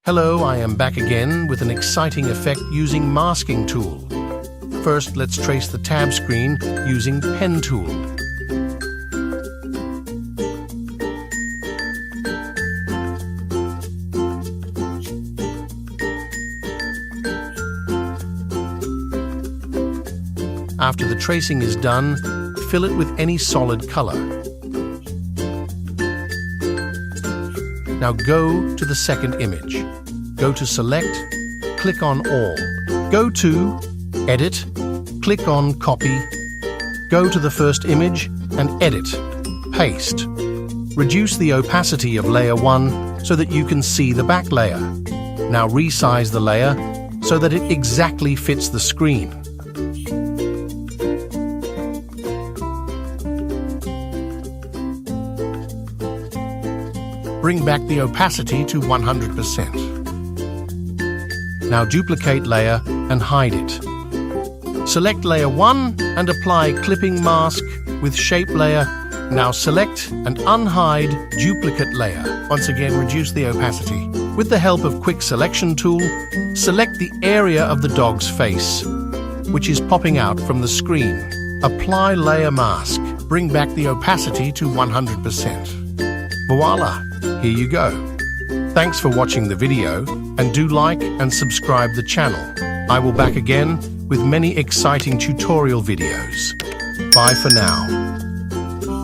Hello, I am back again with an exciting effect using masking tool. First, let's trace the tab screen using pen tool. After the tracing is done, fill it with any solid color. Now go to the second image. Go to Select, click on All. Go to Edit, click on Copy. Go to the first image and Edit, Paste. Reduce the opacity of layer 1 so that you can see the back layer. Now resize the layer so that it exactly fits the screen. Bring back the opacity to 100%. Now duplicate layer and hide it. Select layer 1 and apply clipping mask with shape layer. Now select and unhide duplicate layer. Once again, reduce the opacity. With the help of Quick Selection tool, select the area of the dog's face, which is popping out from the screen. Apply layer mask. Bring back the opacity to 100%. Voila! Here you go. Thanks for watching the video, and do like and subscribe the channel. I will back again with many exciting tutorial videos. Bye for now.